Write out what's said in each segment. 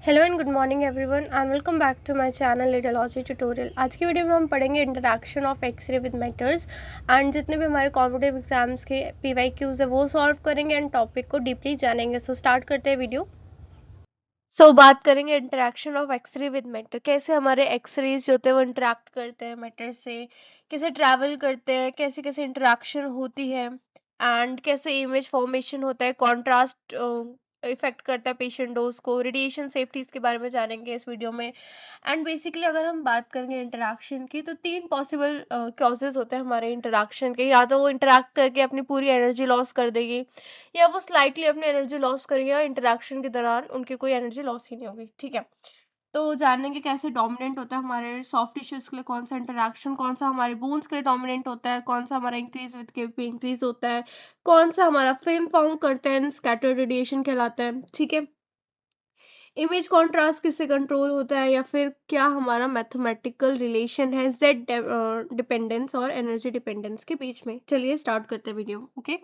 Hello and good morning everyone and welcome back to my channel radiology tutorial. आज की video में हम पढ़ेंगे interaction of X-ray with matters and जितने भी हमारे कॉम्पिटिटिव एग्जाम्स के पीवाईक्यूज है वो सॉल्व करेंगे एंड टॉपिक को डीपली जानेंगे। सो स्टार्ट करते हैं वीडियो। बात करेंगे interaction of X-ray with matter, कैसे हमारे एक्सरेज जो होते हैं वो इंटरैक्ट करते हैं मैटर से, कैसे ट्रैवल करते हैं, कैसे कैसे इंटरैक्शन होती है एंड कैसे इमेज फॉर्मेशन होता है, कॉन्ट्रास्ट इफेक्ट करता है पेशेंट डोज को, रेडिएशन सेफ्टीज के बारे में जानेंगे इस वीडियो में। एंड बेसिकली अगर हम बात करेंगे इंटरैक्शन की तो तीन पॉसिबल कॉजेज होते हैं हमारे इंटरैक्शन के। या तो वो इंटरैक्ट करके अपनी पूरी एनर्जी लॉस कर देगी, या वो स्लाइटली अपनी एनर्जी लॉस करेंगे या इंटरैक्शन के दौरान उनकी कोई एनर्जी लॉस ही नहीं होगी। ठीक है, तो जानेंगे कैसे डोमिनेंट होता है हमारे सॉफ्ट टिश्यूज के लिए कौन सा इंटरैक्शन, कौन सा हमारे बोन्स के लिए डोमिनेंट होता है, कौन सा हमारा इंक्रीज विद केपी इंक्रीज होता है, कौन सा हमारा फिल्म फॉर्म करते हैं स्कैटर्ड रेडिएशन कहलाता है। ठीक है, इमेज कॉन्ट्रास्ट किससे कंट्रोल होता है, या फिर क्या हमारा मैथमेटिकल रिलेशन है जेड डिपेंडेंस और एनर्जी डिपेंडेंस के बीच में। चलिए स्टार्ट करते हैं वीडियो। ओके,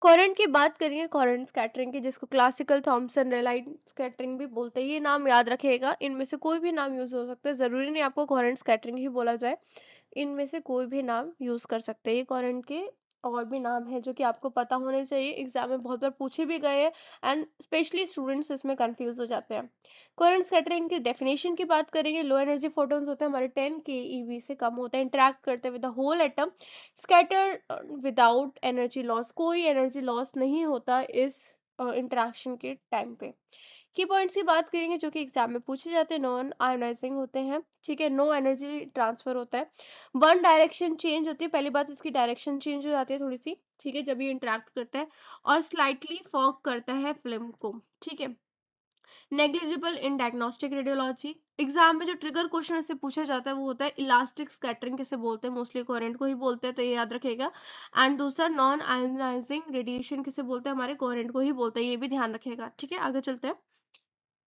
कोरेंट की बात करिए, कोरेंट स्कैटरिंग की, जिसको क्लासिकल थॉमसन रेलाइट स्कैटरिंग भी बोलते हैं। ये नाम याद रखिएगा, इनमें से कोई भी नाम यूज़ हो सकता है, ज़रूरी नहीं आपको कोरेंट स्कैटरिंग ही बोला जाए। इनमें से कोई भी नाम यूज़ कर सकते हैं। ये कोरेंट के और भी नाम हैं जो कि आपको पता होने चाहिए, एग्जाम में बहुत बार पूछे भी गए हैं एंड स्पेशली स्टूडेंट्स इसमें कंफ्यूज हो जाते हैं। कोरेंट स्कैटरिंग की डेफिनेशन की बात करेंगे, लो एनर्जी फोटॉन्स होते हैं हमारे 10 केईवी से कम होते हैं, इंटरेक्ट करते हैं with the whole atom, scatter without energy loss, कोई एनर्जी लॉस नहीं होता इस इंटरेक्शन के टाइम पे। की पॉइंट्स की बात करेंगे जो कि एग्जाम में पूछे जाते हैं, नॉन आयोनाइजिंग होते हैं। ठीक है, नो एनर्जी ट्रांसफर होता है, वन डायरेक्शन चेंज होती है, पहली बात इसकी डायरेक्शन चेंज हो जाती है थोड़ी सी। ठीक है, जब ये इंटरेक्ट करता है, और स्लाइटली फॉग करता है फिल्म को। ठीक है, नेग्लिजिबल इन डायग्नोस्टिक रेडियोलॉजी। एग्जाम में जो ट्रिगर क्वेश्चन इससे पूछा जाता है वो होता है इलास्टिक स्कैटरिंग किसे बोलते हैं, मोस्टली कोहेरेंट को ही बोलते हैं, तो ये याद रखिएगा। एंड दूसरा नॉन आयोनाइजिंग रेडिएशन किसे बोलते हैं, हमारे कोहेरेंट को ही बोलते हैं, ये भी ध्यान रखिएगा। ठीक है, आगे चलते हैं।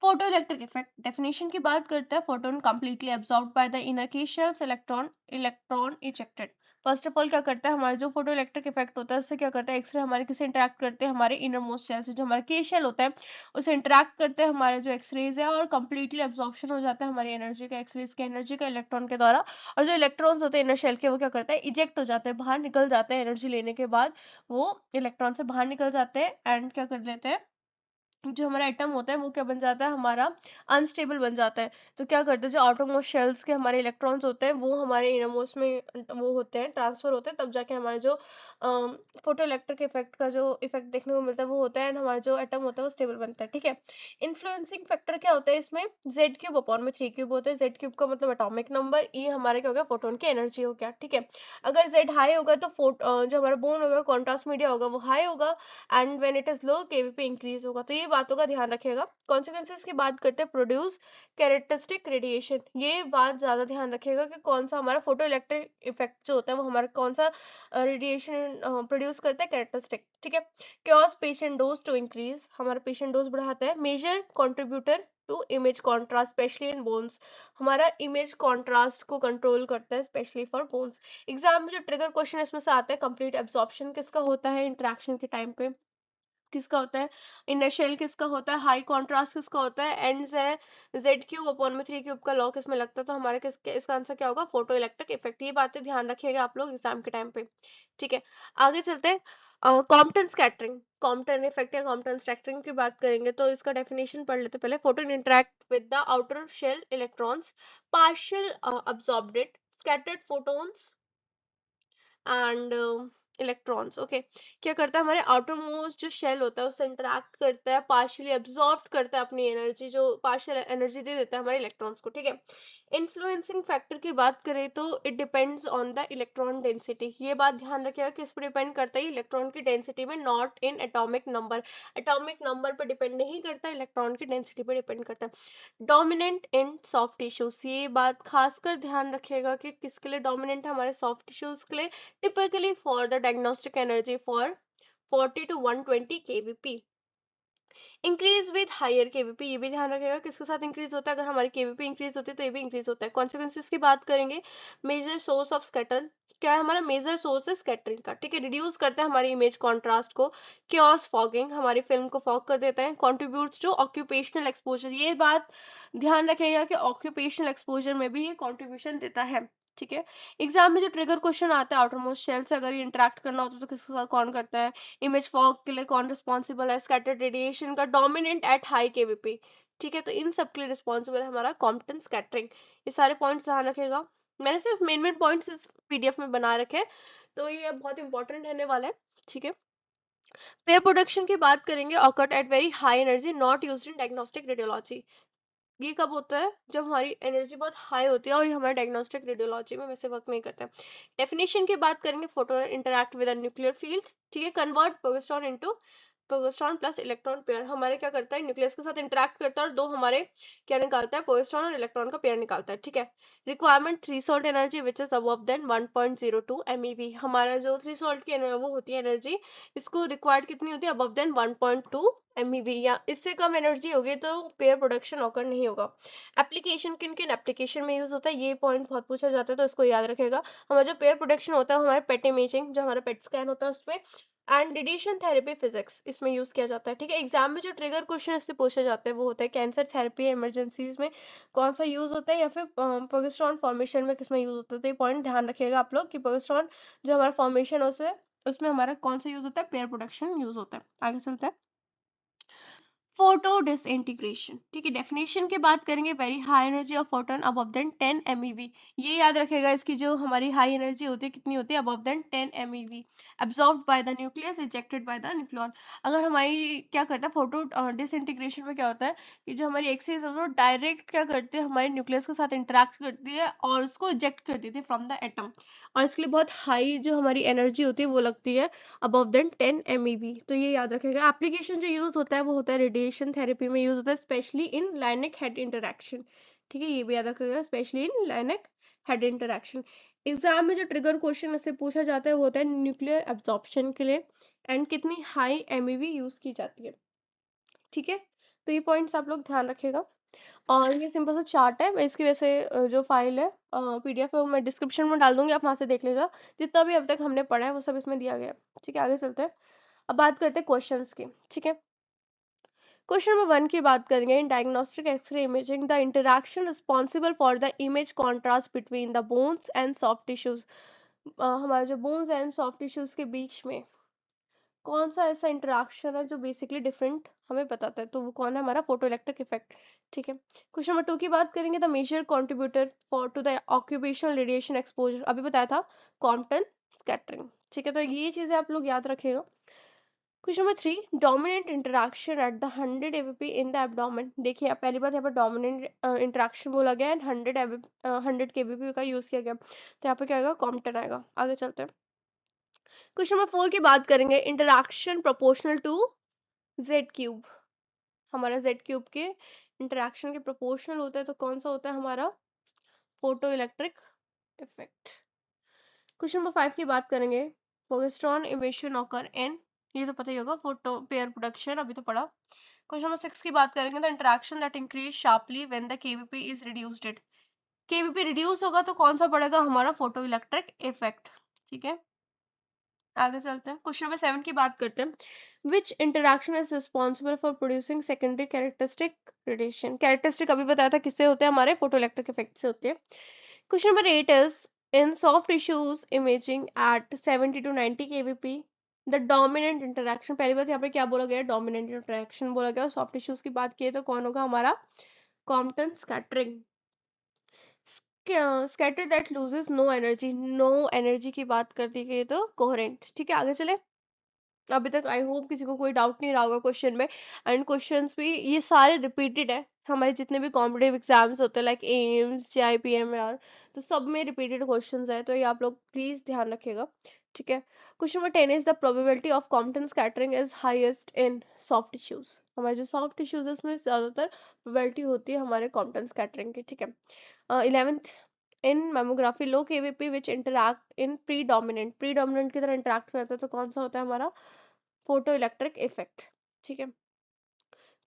फोटो इलेक्ट्रिक इफेक्ट डेफिनेशन की बात करते हैं, photon completely absorbed by the inner K shells, electron electron ejected. First of all क्या करता है, हमारा जो फोटो इलेक्ट्रिक इफेक्ट होता है उससे क्या करता है, एक्सरे हमारे किसे इंटरेक्ट करते हैं, हमारे इनर मोस्ट शेल से, जो हमारा के शेल होता है उसे इंटरेक्ट करते हैं हमारे जो एक्सरेज है, और कंप्लीटली एब्जॉर्प्शन हो जाता है हमारी एनर्जी का, एक्सरेज की एनर्जी का इलेक्ट्रॉन के द्वारा। और जो इलेक्ट्रॉन्स होते हैं इनर शेल के, वो क्या करता है, इजेक्ट हो जाते हैं, बाहर निकल जाते हैं एनर्जी लेने के बाद। वो इलेक्ट्रॉन से बाहर निकल जाते हैं एंड क्या कर लेते हैं, जो हमारा एटम होता है वो क्या बन जाता है, हमारा अनस्टेबल बन जाता है। तो क्या करते हैं, जो आउटरमोस्ट शेल्स के हमारे इलेक्ट्रॉन्स होते हैं वो हमारे इनरमोस्ट में वो होते हैं, ट्रांसफर होते हैं, तब जाके हमारे जो फोटो इलेक्ट्रिक इफेक्ट का जो इफेक्ट देखने को मिलता है वो होता है, एंड हमारा जो एटम होता है वो स्टेबल बनता है। ठीक है, इन्फ्लुएंसिंग फैक्टर क्या होता है इसमें, जेड क्यूब अपॉन में थ्री क्यूब होता है। जेड क्यूब का मतलब एटॉमिक नंबर, ई हमारे क्या हो गया, फोटोन की एनर्जी हो गया। ठीक है, अगर जेड हाई होगा तो जो हमारा बोन होगा, कॉन्ट्रास्ट मीडिया होगा, वो हाई होगा, and when it is low KVP increase होगा। तो ये बातों का ध्यान रखिएगा। कॉन्सिक्वेंसेज की बात करते हैं, प्रोड्यूस कैरेक्टरिस्टिक रेडिएशन, ये बात ज़्यादा ध्यान रखिएगा कि कौन सा हमारा फोटो इलेक्ट्रिक इफेक्ट जो होता है वो हमारा कौन सा रेडिएशन प्रोड्यूस करता है, कैरेक्टरिस्टिक। ठीक है, cause patient dose to increase, हमारा पेशेंट डोज बढ़ाता है। Major contributor to image contrast specially in bones, हमारा इमेज कॉन्ट्रास्ट को कंट्रोल करता है स्पेशली फॉर बोन्स। एग्जाम में जो ट्रिगर क्वेश्चन इसमें से आता है, कंप्लीट एब्जॉर्प्शन किसका होता है इंटरेक्शन के टाइम पे, किसका होता है, इनर शेल किसका होता है, हाई कॉन्ट्रास्ट किसका होता है, एंड्स है, जेड क्यूब अपॉन में थ्री क्यूब का लॉ किसमें लगता है, तो हमारे किसके इसका आंसर क्या होगा, फोटो इलेक्ट्रिक इफेक्ट। ये बातें ध्यान रखिएगा आप लोग एग्जाम के टाइम पे। ठीक है, आगे चलते हैं। कॉम्पटन स्कैटरिंग, कॉम्पटन इफेक्ट या कॉम्पटन स्कैटरिंग की बात करेंगे तो इसका डेफिनेशन पढ़ लेते हैं पहले। Photon interact with the outer shell electrons, partial absorbed scattered photons and electrons. Okay, क्या करता है, हमारे आउटर मोस्ट जो शेल होता है उससे इंटरेक्ट करता है, पार्शियली एब्जॉर्ब करता है अपनी एनर्जी, जो पार्शियल एनर्जी दे देता है हमारे इलेक्ट्रॉन्स को। ठीक है, इन्फ्लुएंसिंग फैक्टर की बात करें तो it depends on the electron density, ये बात ध्यान रखिएगा कि इस पर डिपेंड करता है इलेक्ट्रॉन की डेंसिटी में, not in atomic number. Atomic number पर डिपेंड नहीं करता, इलेक्ट्रॉन की डेंसिटी पर डिपेंड करता है। डोमिनेंट इन सॉफ्ट टिश्यूज, ये बात खासकर ध्यान रखिएगा कि किसके लिए डोमिनेंट है, हमारे सॉफ्ट टिश्यूज के लिए, typically for the diagnostic energy for 40 to 120 kVp. Increase with higher kVp, ये भी ध्यान रखिएगा किसके साथ इंक्रीज होता है, अगर हमारी केवीपी इंक्रीज होती है तो ये भी इंक्रीज होता है। कॉन्सिक्वेंसेज की बात करेंगे, मेजर सोर्स ऑफ स्कैटर, क्या है हमारा मेजर सोर्स है स्कैटरिंग का, ठीक है, रिड्यूस करता है हमारी इमेज कॉन्ट्रास्ट को। क्योस फॉगिंग, हमारी फिल्म को फॉग कर देता है। कॉन्ट्रीब्यूट्स टू ऑक्यूपेशनल एक्सपोजर, ये बात ध्यान रखिएगा कि ऑक्यूपेशनल एक्सपोजर में भी ये कॉन्ट्रीब्यूशन देता है, ठीक है। एग्जाम में जो ट्रिगर क्वेश्चन आता है आउटरमोस्ट शेल से अगर ये इंटरेक्ट करना होता है तो किसके साथ कौन करता है, इमेज फॉग के लिए कौन रिस्पॉन्सिबल है, स्कैटर्ड रेडिएशन का डोमिनेंट एट हाई केवीपी, ठीक है, तो इन सब के लिए रिस्पॉन्सिबल है हमारा कॉम्पटन स्कैटरिंग। ये सारे पॉइंट्स ध्यान रखेगा, मैंने सिर्फ मेन मेन पॉइंट्स इस पीडीएफ में बना रखे हैं, तो ये बहुत इंपॉर्टेंट रहने वाला है, ठीक है। पेयर प्रोडक्शन की बात करेंगे, occurred at very high energy not used in diagnostic radiology, ये कब होता है, जब हमारी एनर्जी बहुत हाई होती है और ये हमारे डायग्नोस्टिक रेडियोलॉजी में वैसे वर्क नहीं करता है। डेफिनेशन की बात करेंगे, photon interact with a nuclear field, ठीक है, convert progesterone into progesterone plus electron pair, हमारे क्या करता है न्यूक्लियस के साथ इंटरैक्ट करता है और दो हमारे क्या निकालता है, प्रोजेस्ट्रॉन और इलेक्ट्रॉन का पेयर निकालता है, ठीक है। Requirement threshold energy which is above then 1.02 MeV, हमारा जो थ्रीसोल्ट की वो होती है एनर्जी, इसको रिक्वायर्ड कितनी होती है, अबव देन 1.2 MeV, या इससे कम एनर्जी होगी तो पेयर प्रोडक्शन ऑकर नहीं होगा। एप्लीकेशन किन किन एप्लीकेशन में यूज होता है, ये पॉइंट बहुत पूछा जाता है तो इसको याद रखेगा। हमारा जो पेयर प्रोडक्शन होता है हमारे पेट इमेजिंग, जो हमारा पेट स्कैन होता है उस पर, एंड रेडिएशन थेरेपी फिजिक्स इसमें यूज किया जाता है, ठीक है। एग्जाम में जो ट्रिगर क्वेश्चन इससे पूछे जाते हैं वो होता है कैंसर थेरेपी इमरजेंसीज में कौन सा यूज होता है, या फिर प्रोजेस्टेरॉन फॉर्मेशन में किसमें यूज होता है, तो ये पॉइंट ध्यान रखिएगा आप लोग कि प्रोजेस्टेरॉन जो हमारा फॉर्मेशन है उसमें उसमें हमारा कौन सा यूज होता है, पेयर प्रोडक्शन यूज होता है। आगे चलते हैं, फोटो डिसइंटीग्रेशन, ठीक है, डेफिनेशन की बात करेंगे, very high energy of photon above then 10 MeV, ये याद रखेगा इसकी जो हमारी हाई एनर्जी होती है कितनी होती है, above then 10 MeV, absorbed by the nucleus ejected by the nucleon. अगर हमारी क्या करता है फोटो डिसइंटीग्रेशन में क्या होता है कि जो हमारी एक्सेस है वो डायरेक्ट क्या करती है हमारे न्यूक्लियस के साथ इंटरेक्ट करती है और उसको इजेक्ट कर देती है फ्रॉम द एटम, और इसके लिए बहुत हाई जो हमारी एनर्जी होती है वो लगती है, अबव देन 10 MeV, तो ये याद रखेगा। एप्लीकेशन जो यूज़ होता है वो होता है रेडिएशन थेरेपी में यूज़ होता है, specially in linac head interaction, ठीक है, ये भी याद रखेगा, specially in linac head interaction. Exam में जो ट्रिगर क्वेश्चन इससे पूछा जाता है वो होता है न्यूक्लियर एब्जॉर्प्शन के लिए एंड कितनी हाई MeV यूज़ की जाती है, ठीक है, तो ये पॉइंट्स आप लोग ध्यान रखेगा। और ये सिंपल सा चार्ट है, मैं इसकी वैसे जो फाइल है पीडीएफ है वो मैं डिस्क्रिप्शन में डाल दूंगी, आप वहाँ से देख लेगा, जितना भी अब तक हमने पढ़ा है वो सब इसमें दिया गया है, ठीक है। आगे चलते हैं, अब बात करते हैं क्वेश्चंस की, ठीक है। क्वेश्चन नंबर 1 की बात करेंगे, in diagnostic X-ray imaging the interaction responsible for the image contrast between the bones and soft tissues, हमारे जो बोन्स एंड सॉफ्ट टिश्यूज के बीच में कौन सा ऐसा इंटरेक्शन है जो बेसिकली डिफरेंट हमें बताता है, तो वो कौन है, हमारा फोटो इलेक्ट्रिक इफेक्ट, ठीक है। क्वेश्चन नंबर 2 की बात करेंगे, the major contributor for to the occupational radiation exposure, अभी बताया था कॉम्पटन स्कैटरिंग, ठीक है, तो ये चीजें आप लोग याद रखिएगा। Question number 3, dominant interaction at the 100 ABP in the abdomen, देखिए आप पहली बात यहाँ पर डोमिनेंट इंटरेक्शन बोला गया एंड 100 केबीपी का यूज किया गया, तो यहाँ पे क्या आएगा, कॉम्पटन आएगा। आगे चलते हैं, क्वेश्चन नंबर 4 की बात करेंगे, interaction proportional to Z cube, हमारा जेड क्यूब के इंटरैक्शन के प्रोपोर्शनल होता है तो कौन सा होता है हमारा, photo electric effect. Question number 5 की बात करेंगे, प्रोजेस्टेरॉन इमिशन ऑकर इन, ये तो पता ही होगा, फोटो पेयर प्रोडक्शन अभी तो पढ़ा। क्वेश्चन नंबर 6 की बात करेंगे, the interaction that increase sharply when the KVP is reduced, KVP reduce होगा तो कौन सा पड़ेगा, हमारा फोटो इलेक्ट्रिक इफेक्ट, ठीक है। आगे चलते हैं, क्वेश्चन नंबर 7 की बात करते हैं, which interaction is responsible for producing secondary characteristic radiation, characteristic अभी बताया था किससे होते हैं, हमारे फोटो इलेक्ट्रिक इफेक्ट से होते हैं। Question number 8 is, in soft tissues imaging at 70 to 90 kVp the dominant interaction, पहली बात यहाँ पे क्या बोला गया, डोमिनेंट इंटरैक्शन बोला गया, सॉफ्ट टिश्यूज की बात की तो कौन होगा, हमारा Compton scattering. Scatter that loses no energy, no energy की बात कर दी गई तो कोहेरेंट, ठीक है। आगे चले, अभी तक आई होप किसी को कोई डाउट नहीं रहा होगा क्वेश्चन में, एंड क्वेश्चंस भी ये सारे रिपीटेड है, हमारे जितने भी कॉम्पिटिटिव एग्जाम्स होते हैं लाइक एम्स JIPM यार, तो सब में रिपीटेड क्वेश्चंस है, तो ये आप लोग प्लीज ध्यान रखिएगा, ठीक है। Question number 10 is, the probability of Compton scattering is highest in soft tissues, हमारे जो सॉफ्ट टिश्यूज है उसमें ज़्यादातर प्रोबेबिलिटी होती है हमारे कॉम्पटन स्कैटरिंग की, ठीक है। 11th, इन मैमोग्राफी लो केवीपी विच इंटरैक्ट इन प्रीडोमिनेंट की तरह इंटरैक्ट करता है तो कौन सा होता है हमारा, फोटो इलेक्ट्रिक इफेक्ट, ठीक है।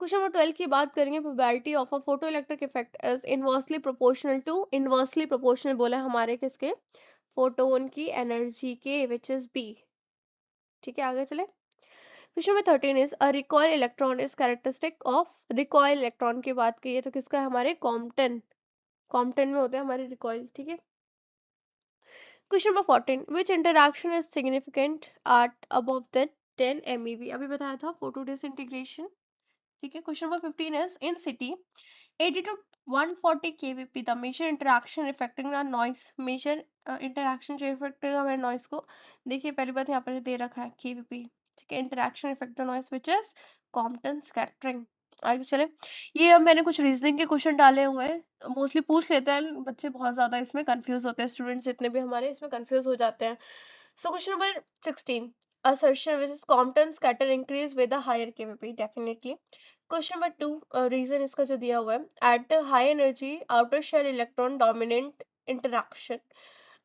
क्वेश्चन नंबर 12 की बात करेंगे, probability of a photo electric effect is inversely proportional बोला है हमारे किसके, फोटोन की एनर्जी के, विच इज बी। ठीक है, आगे चले। Question number 13 is a recoil electron is characteristic of, recoil electron की बात की है तो किसका है, हमारे कॉम्पटन, कॉम्पटन में होते हैं हमारे रिकॉइल। ठीक है। Question number 14, which interaction is significant eight above the 10 MeV, अभी बताया था फोटो डिसइंटीग्रेशन। ठीक है। Question number 15 is in city 80 to 140 kbp the measure interaction affecting the noise, measure interaction जो इफेक्ट करेगा हमारे नॉइस को। देखिए पहली बात यहाँ पर दे रखा है kbp। ठीक है। Interaction effect the noise which is Compton scattering. आगे चले। ये अब मैंने कुछ रीजनिंग के क्वेश्चन डाले हुए हैं, मोस्टली पूछ लेते हैं बच्चे, बहुत ज्यादा इसमें कंफ्यूज होते हैं, स्टूडेंट्स जितने भी हमारे इसमें कंफ्यूज हो जाते हैं। So question number 16, assertion which is Compton scatter increase with a higher kbp, definitely। Question number 2, reason इसका जो दिया हुआ है, at high energy outer shell electron dominant interaction.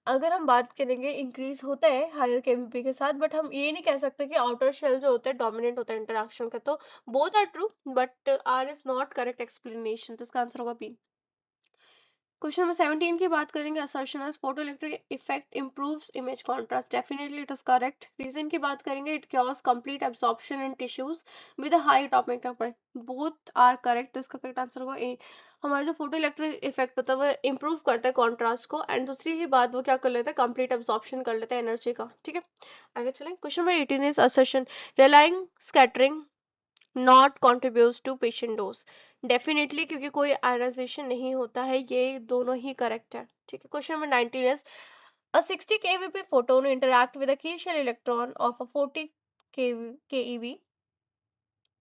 अगर हम बात करेंगे इंक्रीज होता है हायर केबीपी के साथ, बट हम ये नहीं कह सकते कि आउटर शेल जो होता है डोमिनेंट होता है इंटरैक्शन का, तो both are true but R is not correct explanation, तो इसका आंसर होगा बी। क्वेश्चन नंबर 17 की बात करेंगे, assertion as photo electric effect improves image contrast, definitely it is correct. Reason की बात करेंगे, it cures complete absorption in tissues with a high atomic number, both are correct, तो इसका correct answer होगा ए। हमारा जो फोटो इलेक्ट्रिक इफेक्ट होता है वो इंप्रूव करता है कॉन्ट्रास्ट को, एंड दूसरी ही बात वो क्या कर लेता है, कंप्लीट एब्जॉर्प्शन कर लेता है एनर्जी का। ठीक है, आगे चलें। क्वेश्चन नंबर 18 इज असर्शन रिलाइंग scattering not contributes to patient dose, definitely क्योंकि कोई आयनाइजेशन नहीं होता है, ये दोनों ही करेक्ट है। ठीक है। Question number 19 is a 60 KVP photon interact with a की शेल इलेक्ट्रॉन ऑफ अ 40 केईवी।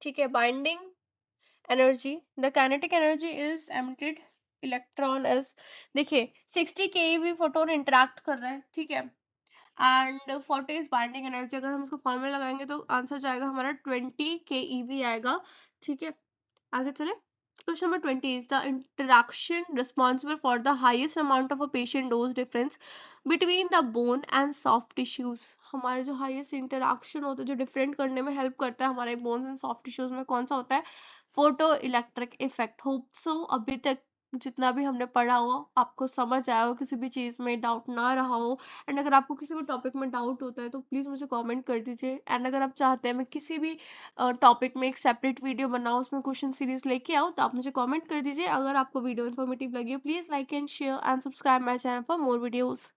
ठीक है। Binding energy, the kinetic energy is emitted electron is, देखिए 60 केईवी फोटोन इंटरैक्ट कर रहा है, ठीक है, एंड 40 इज बाइंडिंग एनर्जी। अगर हम इसको फॉर्मूला लगाएंगे तो आंसर जाएगा हमारा 20 केईवी आएगा। ठीक है, आगे चले। Question number 20 is the interaction responsible for the highest amount of a patient dose difference between the bone and soft tissues. हमारे जो हाईएस्ट इंटरैक्शन होता है, जो डिफरेंट करने में हेल्प करता है हमारे बोन्स एंड सॉफ्ट टिश्यूज में, कौन सा होता है, photo electric effect. Hope so अभी तक जितना भी हमने पढ़ा हो आपको समझ आया हो, किसी भी चीज़ में डाउट ना रहा हो। एंड अगर आपको किसी भी टॉपिक में डाउट होता है तो प्लीज़ मुझे कमेंट कर दीजिए। एंड अगर आप चाहते हैं मैं किसी भी टॉपिक में एक सेपरेट वीडियो बनाऊँ, उसमें क्वेश्चन सीरीज लेके आऊँ, तो आप मुझे कमेंट कर दीजिए। अगर आपको वीडियो इन्फॉर्मेटिव लगी हो, please like and share and subscribe my channel for more videos.